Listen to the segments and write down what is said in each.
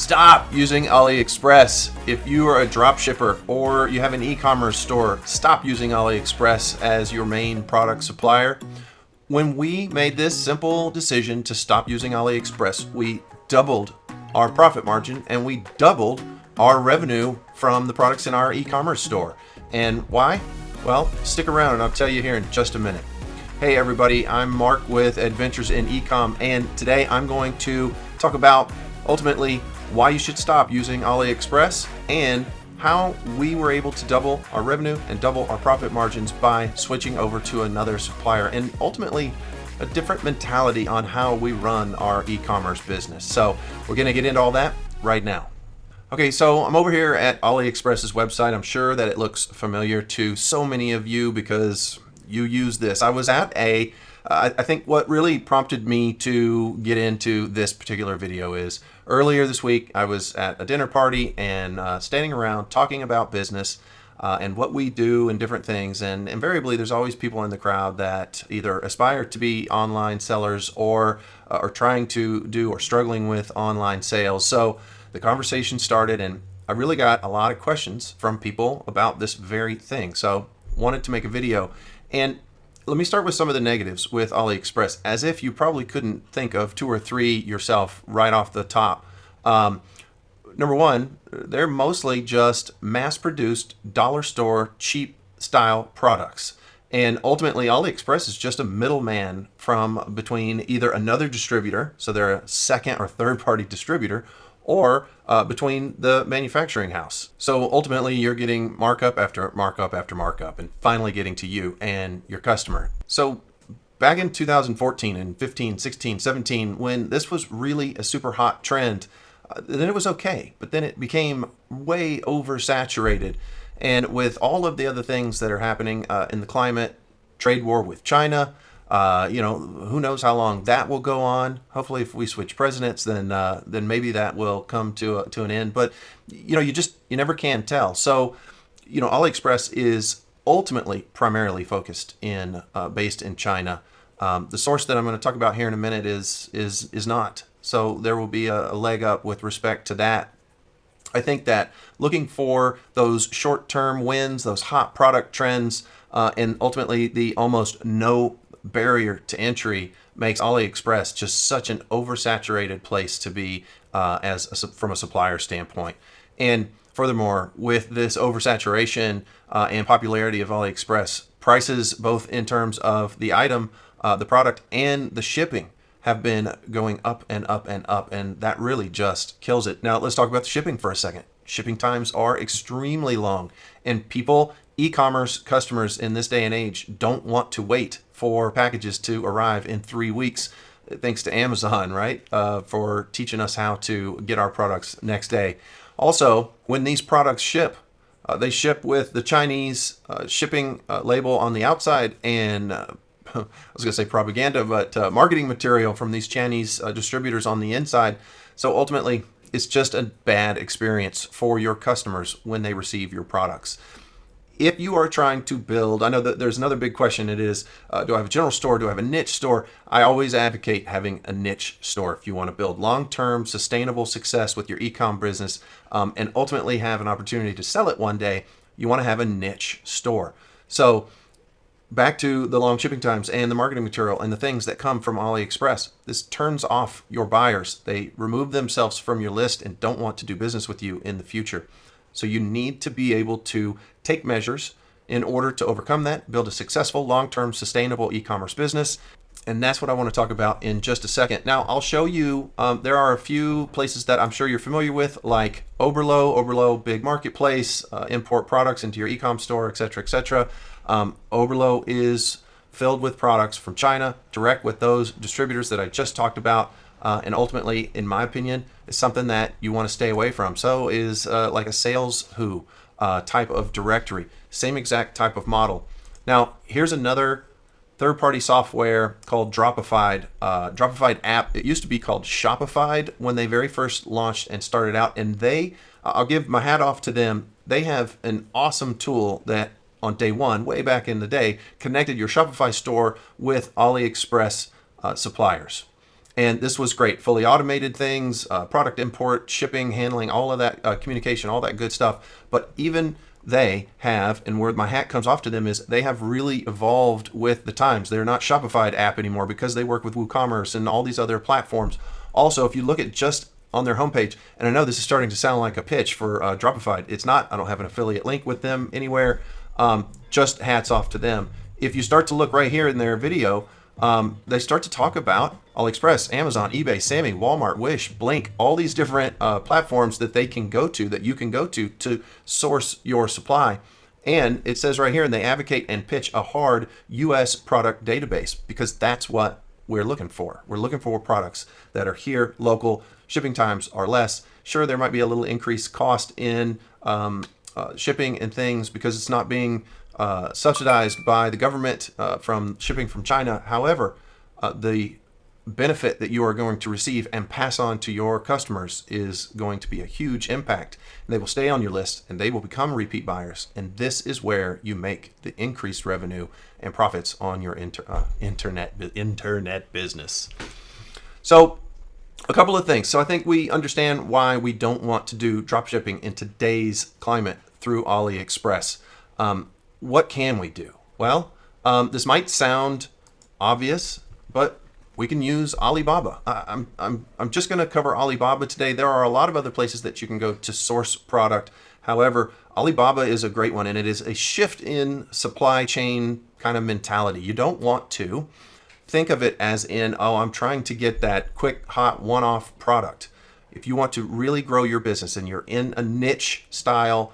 Stop using Aliexpress. If you are a drop shipper or you have an e-commerce store, stop using Aliexpress as your main product supplier. When we made this simple decision to stop using Aliexpress, we doubled our profit margin and we doubled our revenue from the products in our e-commerce store. And why? Well, stick around and I'll tell you here in just a minute. Hey everybody, I'm Mark with Adventures in eCom, and today I'm going to talk about ultimately why you should stop using Aliexpress and how we were able to double our revenue and double our profit margins by switching over to another supplier, and ultimately a different mentality on how we run our e-commerce business. So we're going to get into all that right now. Okay, so I'm over here at Aliexpress's website. I'm sure that it looks familiar to so many of you because you use this. I was at I think what really prompted me to get into this particular video is earlier this week I was at a dinner party and standing around talking about business and what we do and different things, and invariably there's always people in the crowd that either aspire to be online sellers or are trying to do or struggling with online sales. So the conversation started and I really got a lot of questions from people about this very thing. So wanted to make a video. And let me start with some of the negatives with Aliexpress, as if you probably couldn't think of 2 or 3 yourself right off the top. Number one, they're mostly just mass-produced, dollar store, cheap style products. And ultimately, Aliexpress is just a middleman from between either another distributor, so they're a second or third party distributor, or between the manufacturing house. So ultimately you're getting markup after markup after markup and finally getting to you and your customer. So back in 2014 and 15, 16, 17, when this was really a super hot trend, then it was okay, but then it became way oversaturated. And with all of the other things that are happening in the climate, trade war with China, who knows how long that will go on. Hopefully if we switch presidents, then maybe that will come to an end. But, you never can tell. So, Aliexpress is ultimately primarily focused based in China. The source that I'm going to talk about here in a minute is not. So there will be a leg up with respect to that. I think that looking for those short-term wins, those hot product trends, and ultimately the almost no barrier to entry makes Aliexpress just such an oversaturated place to be from a supplier standpoint. And furthermore, with this oversaturation and popularity of Aliexpress, prices both in terms of the item, the product, and the shipping have been going up and up and up, and that really just kills it. Now let's talk about the shipping for a second. Shipping times are extremely long, and e-commerce customers in this day and age don't want to wait for packages to arrive in 3 weeks, thanks to Amazon, right? For teaching us how to get our products next day. Also, when these products ship, they ship with the Chinese shipping label on the outside and I was going to say propaganda, but marketing material from these Chinese distributors on the inside. So ultimately, it's just a bad experience for your customers when they receive your products. If you are trying to build, I know that there's another big question. It is, do I have a general store? Do I have a niche store? I always advocate having a niche store. If you want to build long-term sustainable success with your e-com business and ultimately have an opportunity to sell it one day, you want to have a niche store. So back to the long shipping times and the marketing material and the things that come from Aliexpress. This turns off your buyers. They remove themselves from your list and don't want to do business with you in the future. So you need to be able to take measures in order to overcome that, build a successful, long-term, sustainable e-commerce business. And that's what I want to talk about in just a second. Now, I'll show you, there are a few places that I'm sure you're familiar with, like Oberlo, big marketplace, import products into your e-com store, etc., etc. Oberlo is filled with products from China, direct with those distributors that I just talked about. And ultimately, in my opinion, is something that you want to stay away from. So is like a Sales Who type of directory, same exact type of model. Now, here's another third-party software called Dropoff. Dropoff app. It used to be called Shopify when they very first launched and started out. And I'll give my hat off to them. They have an awesome tool that on day one, way back in the day, connected your Shopify store with Aliexpress suppliers. And this was great. Fully automated things, product import, shipping, handling, all of that, communication, all that good stuff. But even they have, and where my hat comes off to them is they have really evolved with the times. They're not Shopify app anymore because they work with WooCommerce and all these other platforms. Also, if you look at just on their homepage, and I know this is starting to sound like a pitch for Dropoff, it's not. I don't have an affiliate link with them anywhere. Just hats off to them. If you start to look right here in their video, they start to talk about Aliexpress, Amazon, eBay, Sammy, Walmart, Wish, Blink, all these different platforms that they can go to, that you can go to source your supply. And it says right here, and they advocate and pitch a hard U.S. product database, because that's what we're looking for. We're looking for products that are here, local, shipping times are less. Sure, there might be a little increased cost in shipping and things because it's not being subsidized by the government from shipping from China. However, the benefit that you are going to receive and pass on to your customers is going to be a huge impact. And they will stay on your list and they will become repeat buyers. And this is where you make the increased revenue and profits on your internet business. So a couple of things. So I think we understand why we don't want to do drop shipping in today's climate through AliExpress. What can we do? Well, this might sound obvious, but we can use Alibaba. I'm just going to cover Alibaba today. There are a lot of other places that you can go to source product. However, Alibaba is a great one, and it is a shift in supply chain kind of mentality. You don't want to think of it as in, oh, I'm trying to get that quick, hot, one-off product. If you want to really grow your business and you're in a niche style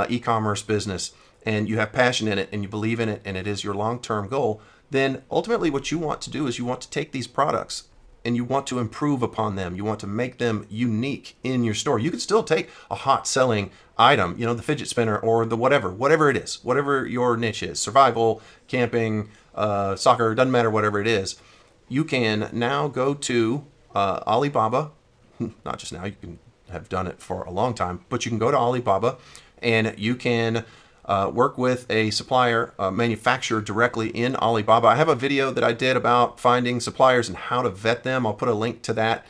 e-commerce business, and you have passion in it and you believe in it and it is your long-term goal, then ultimately what you want to do is you want to take these products and you want to improve upon them. You want to make them unique in your store. You could still take a hot selling item, the fidget spinner or the whatever it is, whatever your niche is, survival, camping, soccer, doesn't matter, whatever it is. You can now go to Alibaba, not just now, you can have done it for a long time, but you can go to Alibaba and you can work with a supplier, manufacturer directly in Alibaba. I have a video that I did about finding suppliers and how to vet them. I'll put a link to that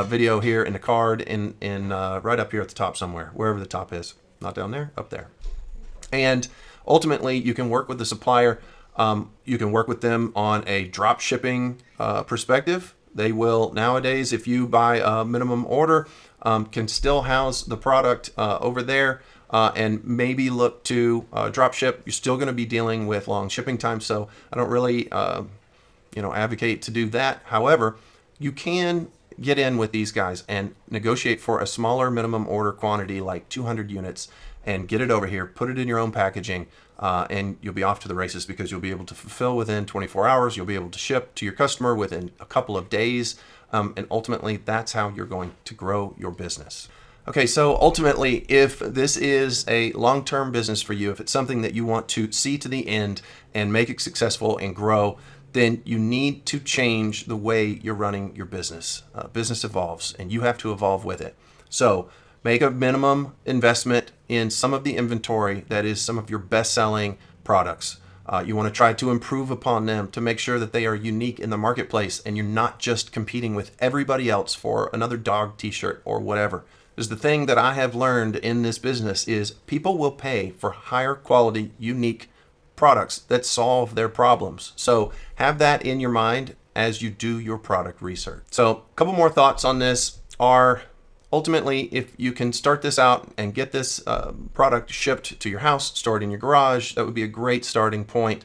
video here in the card in right up here at the top somewhere, wherever the top is. Not down there, up there. And ultimately, you can work with the supplier. You can work with them on a drop shipping perspective. They will nowadays, if you buy a minimum order, can still house the product over there. And maybe look to drop ship. You're still going to be dealing with long shipping times, so I don't really, advocate to do that. However, you can get in with these guys and negotiate for a smaller minimum order quantity, like 200 units, and get it over here, put it in your own packaging, and you'll be off to the races because you'll be able to fulfill within 24 hours. You'll be able to ship to your customer within a couple of days, and ultimately, that's how you're going to grow your business. Okay, so ultimately, if this is a long-term business for you, if it's something that you want to see to the end and make it successful and grow, then you need to change the way you're running your business. Business evolves, and you have to evolve with it. So make a minimum investment in some of the inventory that is some of your best-selling products. You want to try to improve upon them to make sure that they are unique in the marketplace and you're not just competing with everybody else for another dog t-shirt or whatever. Because the thing that I have learned in this business is people will pay for higher quality, unique products that solve their problems. So have that in your mind as you do your product research. So a couple more thoughts on this are, ultimately, if you can start this out and get this product shipped to your house, stored in your garage, that would be a great starting point.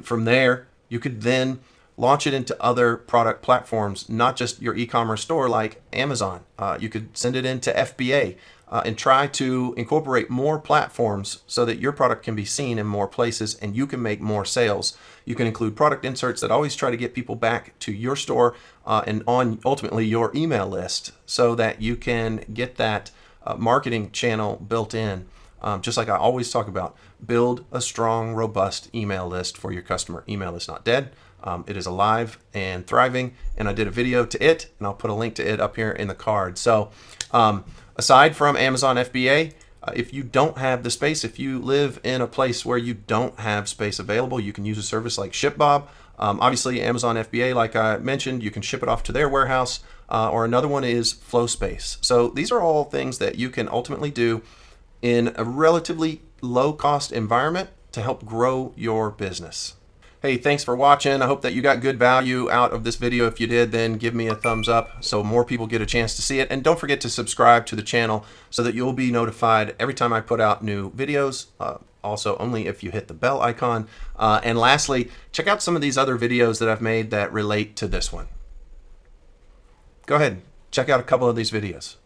From there, you could then launch it into other product platforms, not just your e-commerce store like Amazon. You could send it into FBA and try to incorporate more platforms so that your product can be seen in more places and you can make more sales. You can include product inserts that always try to get people back to your store and on ultimately your email list so that you can get that marketing channel built in. Just like I always talk about, build a strong, robust email list for your customer. Email is not dead. It is alive and thriving, and I did a video to it, and I'll put a link to it up here in the card. So aside from Amazon FBA, if you don't have the space, if you live in a place where you don't have space available, you can use a service like ShipBob. Obviously, Amazon FBA, like I mentioned, you can ship it off to their warehouse, or another one is FlowSpace. So these are all things that you can ultimately do in a relatively low-cost environment to help grow your business. Hey, thanks for watching. I hope that you got good value out of this video. If you did, then give me a thumbs up so more people get a chance to see it. And don't forget to subscribe to the channel so that you'll be notified every time I put out new videos. Also, only if you hit the bell icon. And lastly, check out some of these other videos that I've made that relate to this one. Go ahead, check out a couple of these videos.